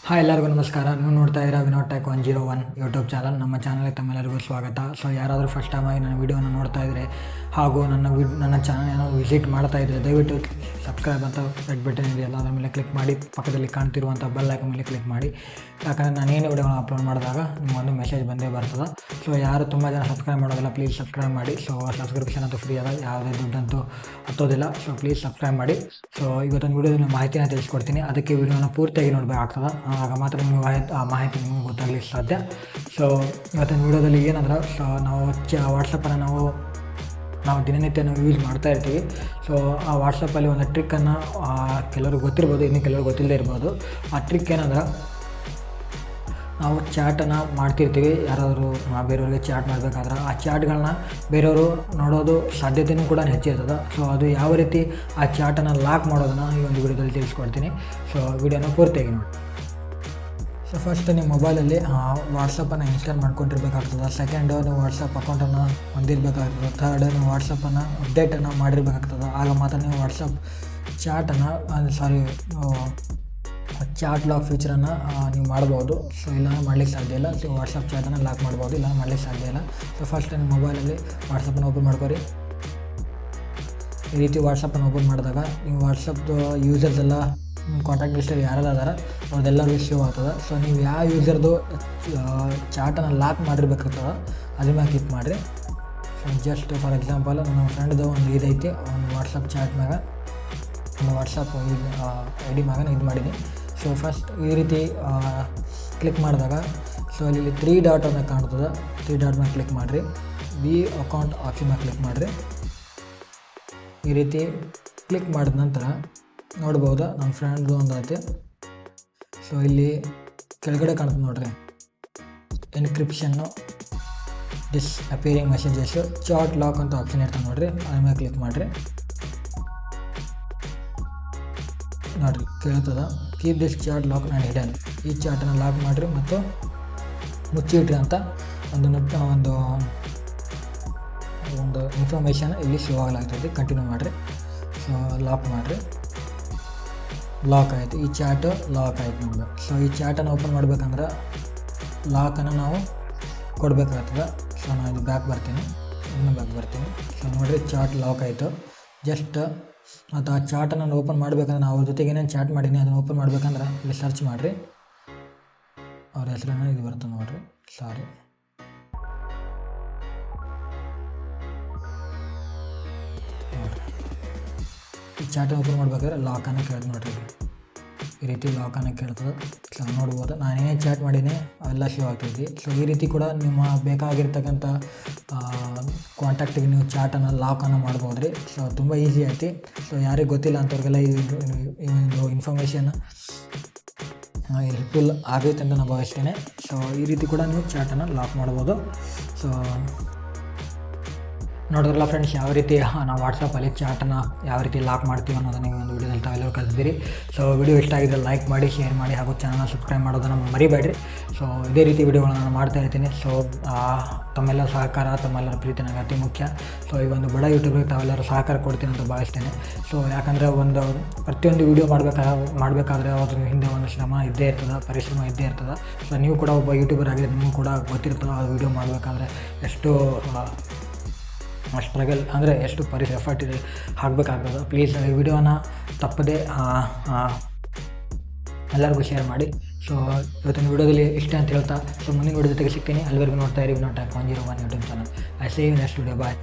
Hi ಎಲ್ಲರಿಗೂ ನಮಸ್ಕಾರ. ನೀವು ನೋಡ್ತಾ ಇದ್ದೀರಾ ವಿನೋದ್ ಟೆಕ್ 101 ಯೂಟ್ಯೂಬ್ ಚಾನಲ್. ನಮ್ಮ ಚಾನಲ್ಗೆ ತಮ್ಮೆಲ್ಲರಿಗೂ ಸ್ವಾಗತ. ಸೊ ಯಾರಾದರೂ ಫಸ್ಟ್ ಟೈಮಾಗಿ ನನ್ನ ವೀಡಿಯೋನ ನೋಡ್ತಾ ಇದ್ದರೆ ಹಾಗೂ ನನ್ನ ಚಾನಲ್ ಏನೋ ವಿಸಿಟ್ ಮಾಡ್ತಾ ಇದ್ದರೆ ದಯವಿಟ್ಟು ಸಬ್ಸ್ಕ್ರೈಬ್ ಅಂತ ರೆಡ್ ಬಟನ್ ಇದೆಯಲ್ಲ ಅದರ ಮೇಲೆ ಕ್ಲಿಕ್ ಮಾಡಿ, ಪಕ್ಕದಲ್ಲಿ ಕಾಣ್ತಿರುವಂಥ ಬೆಲ್ ಐಕಾನ್ ಮೇಲೆ ಕ್ಲಿಕ್ ಮಾಡಿ. ಯಾಕಂದರೆ ನಾನೇನು ವೀಡಿಯೋಗಳನ್ನ ಅಪ್ಲೋಡ್ ಮಾಡಿದಾಗ ನಿಮಗೊಂದು ಮೆಸೇಜ್ ಬಂದೇ ಬರ್ತದೆ. ಸೊ ಯಾರು ತುಂಬ ಜನ ಸಬ್ಸ್ಕ್ರೈಬ್ ಮಾಡೋದಿಲ್ಲ, ಪ್ಲೀಸ್ ಸಬ್ಸ್ಕ್ರೈಬ್ ಮಾಡಿ. ಸೊ ಸಬ್ಸ್ಕ್ರಿಪ್ಷನ್ ಅಂತೂ ಫ್ರೀ ಅದ, ಯಾವುದೇ ದುಡ್ಡಂತೂ ಹತ್ತೋದಿಲ್ಲ. ಸೊ ಪ್ಲೀಸ್ ಸಬ್ಸ್ಕ್ರೈಬ್ ಮಾಡಿ. ಸೊ ಇವತ್ತೊಂದು ವೀಡಿಯೋದಲ್ಲಿ ಮಾಹಿತಿನ ತಿಳಿಸ್ಕೊಡ್ತೀನಿ. ಅದಕ್ಕೆ ವೀಡಿಯೋನ ಪೂರ್ತಿಯಾಗಿ ನೋಡಬೇಕಾಗ್ತದೆ, ಆಗ ಮಾತ್ರ ನಿಮಗೆ ಆ ಮಾಹಿತಿ ನಿಮಗೆ ಗೊತ್ತಾಗಲಿಕ್ಕೆ ಸಾಧ್ಯ. ಸೊ ಇವತ್ತಿನ ವೀಡಿಯೋದಲ್ಲಿ ಏನಂದ್ರೆ, ಸೊ ನಾವು ವಾಟ್ಸಪ್ಪನ್ನು ನಾವು ದಿನನಿತ್ಯ ಯೂಸ್ ಮಾಡ್ತಾ ಇರ್ತೀವಿ. ಸೊ ಆ ವಾಟ್ಸಪ್ಪಲ್ಲಿ ಒಂದು ಟ್ರಿಕ್ಕನ್ನು ಕೆಲವ್ರಿಗೆ ಗೊತ್ತಿರ್ಬೋದು, ಇನ್ನು ಕೆಲವ್ರಿಗೆ ಗೊತ್ತಿಲ್ಲದೆ ಇರ್ಬೋದು. ಆ ಟ್ರಿಕ್ ಏನಂದ್ರೆ, ನಾವು ಚಾಟನ್ನು ಮಾಡ್ತಿರ್ತೀವಿ. ಯಾರಾದರೂ ಬೇರೆಯವ್ರಿಗೆ ಚಾಟ್ ಮಾಡಬೇಕಾದ್ರೆ ಆ ಚಾಟ್ಗಳನ್ನ ಬೇರೆಯವರು ನೋಡೋದು ಸಾಧ್ಯತೆಯೂ ಕೂಡ ಹೆಚ್ಚಿರ್ತದೆ. ಸೊ ಅದು ಯಾವ ರೀತಿ ಆ ಚಾಟನ್ನು ಲಾಕ್ ಮಾಡೋದನ್ನು ಈ ಒಂದು ವಿಡಿಯೋದಲ್ಲಿ ತಿಳಿಸ್ಕೊಡ್ತೀನಿ. ಸೊ ವಿಡಿಯೋನ ಪೂರ್ತಿಯಾಗಿ ನೋಡಿ. ಸೊ ಫಸ್ಟ್ ನಿಮ್ಮ ಮೊಬೈಲಲ್ಲಿ ವಾಟ್ಸಪ್ಪನ್ನು ಇನ್ಸ್ಟಾಲ್ ಮಾಡ್ಕೊಂಡಿರ್ಬೇಕಾಗ್ತದೆ. ಸೆಕೆಂಡು ನೀವು ವಾಟ್ಸಪ್ ಅಕೌಂಟನ್ನು ಹೊಂದಿರಬೇಕಾಗ್ತದೆ. ಥರ್ಡ್ ನೀವು ವಾಟ್ಸಪ್ಪನ್ನು ಅಪ್ಡೇಟನ್ನು ಮಾಡಿರಬೇಕಾಗ್ತದೆ. ಆಗ ಮಾತ್ರ ನೀವು ವಾಟ್ಸಪ್ ಚಾಟನ್ನು ಚಾಟ್ ಲಾಕ್ ಫೀಚರನ್ನು ನೀವು ಮಾಡ್ಬೋದು. ಸೊ ಇಲ್ಲ ಮಾಡಲಿಕ್ಕೆ ಸಾಧ್ಯ ಇಲ್ಲ. ಸೊ ವಾಟ್ಸಪ್ ಚಾಟನ್ನು ಲಾಕ್ ಮಾಡ್ಬೋದು, ಇಲ್ಲ ಮಾಡಲಿಕ್ಕೆ ಸಾಧ್ಯ ಇಲ್ಲ. ಸೊ ಫಸ್ಟ್ ನಿಮ್ಮ ಮೊಬೈಲಲ್ಲಿ ವಾಟ್ಸಪ್ಪನ್ನು ಓಪನ್ ಮಾಡ್ಕೊರಿ. ಈ ರೀತಿ ವಾಟ್ಸಪ್ಪನ್ನು ಓಪನ್ ಮಾಡಿದಾಗ ನೀವು ವಾಟ್ಸಪ್ದು ಯೂಸರ್ಸ್ ಎಲ್ಲ ಕಾಂಟ್ಯಾಕ್ಟ್ ಲಿಸ್ಟಲ್ಲಿ ಯಾರೆಲ್ಲ ಅದಾರ ಅವ್ರದ್ದೆಲ್ಲರಿಗೂ ಸೇವ್ ಆಗ್ತದೆ. ಸೊ ನೀವು ಯಾವ ಯೂಸರ್ದು ಚಾಟನ್ನು ಲಾಕ್ ಮಾಡಿರ್ಬೇಕಾಗ್ತದೆ ಅದ್ರ ಮ್ಯಾಗೆ ಕ್ಲಿಕ್ ಮಾಡಿರಿ. ಸೊ ಜಸ್ಟ್ ಫಾರ್ ಎಕ್ಸಾಂಪಲ್ ನನ್ನ ಫ್ರೆಂಡ್ದು ಒಂದು ಇದೈತಿ, ಒಂದು ವಾಟ್ಸಪ್ ಚಾಟ್ ಮ್ಯಾಗ ಒಂದು ವಾಟ್ಸಪ್ ಐ ಡಿ ಮ್ಯಾಗ ಇದು ಮಾಡೀನಿ. ಸೊ ಫಸ್ಟ್ ಈ ರೀತಿ ಕ್ಲಿಕ್ ಮಾಡಿದಾಗ ಸೊ ಇಲ್ಲಿ 3 ಡಾಟ್ ಮ್ಯಾಗ ಕಾಣ್ತದೆ. 3 ಡಾಟ್ ಮ್ಯಾಗ ಕ್ಲಿಕ್ ಮಾಡಿರಿ. ವಿ ಅಕೌಂಟ್ ಆಪ್ಷನ್ ಮ್ಯಾಗ ಕ್ಲಿಕ್ ಮಾಡಿರಿ. ಈ ರೀತಿ ಕ್ಲಿಕ್ ಮಾಡಿದ ನಂತರ ನೋಡ್ಬೋದು ನಮ್ಮ ಫ್ರೆಂಡ್ದು ಒಂದು ಐತೆ. ಸೊ ಇಲ್ಲಿ ಕೆಳಗಡೆ ಕಾಣ್ತದೆ ನೋಡಿರಿ, ಎನ್ಕ್ರಿಪ್ಷನ್ನು disappearing messages chat lock ಅಂತ ಆಪ್ಷನ್ ಇರ್ತದೆ ನೋಡಿರಿ, ಅದ್ರ ಮೇಲೆ ಕ್ಲಿಕ್ ಮಾಡಿರಿ. ನೋಡಿರಿ ಕೇಳ್ತದೆ, keep this chat lock and hidden. ಈ ಚಾಟನ್ನು ಲಾಕ್ ಮಾಡಿರಿ ಮತ್ತು ಮುಚ್ಚಿಟ್ರಿ ಅಂತ ಒಂದು ಇನ್ಫಾರ್ಮೇಷನ್ ಇಲ್ಲಿ ಶೋ ಆಗಲಾಗ್ತದೆ. ಕಂಟಿನ್ಯೂ ಮಾಡಿರಿ. ಸೊ ಲಾಕ್ ಮಾಡಿರಿ. ಲಾಕ್ ಆಯಿತು, ಈ ಚಾಟು ಲಾಕ್ ಆಯಿತು ನಮ್ಮದು. ಸೊ ಈ ಚಾಟನ್ನು ಓಪನ್ ಮಾಡಬೇಕಂದ್ರೆ ಲಾಕನ್ನು ನಾವು ಕೊಡಬೇಕಾಗ್ತದೆ. ಸೊ ನಾನು ಇದು ಬ್ಯಾಕ್ ಬರ್ತೀನಿ. ಸೊ ನೋಡಿರಿ ಚಾಟ್ ಲಾಕ್ ಆಯಿತು. ಜಸ್ಟ್ ಮತ್ತು ಆ ಚಾಟನ್ನು ಓಪನ್ ಮಾಡಬೇಕಂದ್ರೆ ನಾವು ಅವ್ರ ಜೊತೆಗೆ ಏನೇನು ಚಾಟ್ ಮಾಡೀನಿ ಅದನ್ನು ಓಪನ್ ಮಾಡಬೇಕಂದ್ರೆ ಇಲ್ಲಿ ಸರ್ಚ್ ಮಾಡಿರಿ. ಅವ್ರ ಹೆಸರನ್ನು ಇದು ಬರ್ತದೆ ನೋಡಿರಿ. ಸಾರಿ, ಈ ಚಾಟನ್ನು ಓಪನ್ ಮಾಡ್ಬೇಕಾದ್ರೆ ಲಾಕನ್ನು ಕೇಳ್ದು ನೋಡಿರಿ. ಈ ರೀತಿ ಲಾಕನ್ನು ಕೇಳ್ತದೆ. ಸೊ ನೋಡ್ಬೋದು ನಾನೇನೇ ಚಾಟ್ ಮಾಡೀನಿ ಅವೆಲ್ಲ ಶೋ ಆಗ್ತೈತಿ. ಸೊ ಈ ರೀತಿ ಕೂಡ ನಿಮ್ಮ ಬೇಕಾಗಿರ್ತಕ್ಕಂಥ ಕಾಂಟ್ಯಾಕ್ಟಿಗೆ ನೀವು ಚಾಟನ್ನು ಲಾಕನ್ನು ಮಾಡ್ಬೋದು ರೀ. ಸೊ ತುಂಬ ಈಸಿ ಐತಿ. ಸೊ ಯಾರಿಗೆ ಗೊತ್ತಿಲ್ಲ ಅಂಥವ್ರಿಗೆಲ್ಲ ಈ ಒಂದು ಇನ್ಫಾರ್ಮೇಷನ್ ಹೆಲ್ಪ್ಫುಲ್ ಆಗೈತೆ ಅಂತ ನಾನು ಭಾವಿಸ್ತೇನೆ. ಸೊ ಈ ರೀತಿ ಕೂಡ ನೀವು ಚಾಟನ್ನು ಲಾಕ್ ಮಾಡ್ಬೋದು. ಸೊ ನೋಡಿದ್ರಲ್ಲ ಫ್ರೆಂಡ್ಸ್, ಯಾವ ರೀತಿ ನಾವು ವಾಟ್ಸಪ್ಪಲ್ಲಿ ಚಾಟನ್ನು ಯಾವ ರೀತಿ ಲಾಕ್ ಮಾಡ್ತೀವಿ ಅನ್ನೋದನ್ನು ನೀವು ಒಂದು ವೀಡಿಯೋದಲ್ಲಿ ತಾವೆಲ್ಲರೂ ಕಲಿತಿದ್ದೀರಿ. ಸೊ ವಿಡಿಯೋ ಇಷ್ಟ ಆಗಿದ್ದರೆ ಲೈಕ್ ಮಾಡಿ, ಶೇರ್ ಮಾಡಿ ಹಾಗೂ ಚಾನಲ್ನ ಸಬ್ಸ್ಕ್ರೈಬ್ ಮಾಡೋದನ್ನು ಮರಿಬೇಡ್ರಿ. ಸೊ ಇದೇ ರೀತಿ ವಿಡಿಯೋಗಳನ್ನ ನಾನು ಮಾಡ್ತಾ ಇರ್ತೀನಿ. ಸೊ ತಮ್ಮೆಲ್ಲರ ಸಹಕಾರ, ತಮ್ಮೆಲ್ಲರ ಪ್ರೀತಿ ನನಗೆ ಅತಿ ಮುಖ್ಯ. ಸೊ ಈ ಒಂದು ಬಡ ಯೂಟ್ಯೂಬ್ಗೆ ತಾವೆಲ್ಲರೂ ಸಹಕಾರ ಕೊಡ್ತೀನಿ ಅಂತ ಭಾವಿಸ್ತೇನೆ. ಸೊ ಯಾಕಂದರೆ ಪ್ರತಿಯೊಂದು ವೀಡಿಯೋ ಮಾಡಬೇಕಾದ್ರೆ ಅದ್ರ ಹಿಂದೆ ಒಂದು ಶ್ರಮ ಇದ್ದೇ ಇರ್ತದೆ, ಪರಿಶ್ರಮ ಇದ್ದೇ ಇರ್ತದೆ. ಸೊ ನೀವು ಕೂಡ ಒಬ್ಬ ಯೂಟ್ಯೂಬರ್ ಆಗಿದೆ, ನಿಮಗೂ ಕೂಡ ಗೊತ್ತಿರ್ತದೆ ಆ ವೀಡಿಯೋ ಮಾಡಬೇಕಾದ್ರೆ ಎಷ್ಟು ಸ್ಟ್ರಗಲ್ ಅಂದರೆ ಎಷ್ಟು ಎಫರ್ಟ್ ಇದೆ ಹಾಕಬೇಕಾಗ್ತದೆ. ಪ್ಲೀಸ್ ಈ ವಿಡಿಯೋನ ತಪ್ಪದೆ ಎಲ್ಲರಿಗೂ ಶೇರ್ ಮಾಡಿ. ಸೊ ಇವತ್ತಿನ ವಿಡಿಯೋದಲ್ಲಿ ಇಷ್ಟ ಅಂತ ಹೇಳ್ತಾ, ಸೊ ಮುಂದಿನ ವಿಡಿಯೋ ಜೊತೆಗೆ ಸಿಗ್ತೀನಿ. ಅಲ್ಲಿವರೆಗೂ ನೋಡ್ತಾ ಇರಿ Vinod tech 101 YouTube channel. I see you next video. Bye.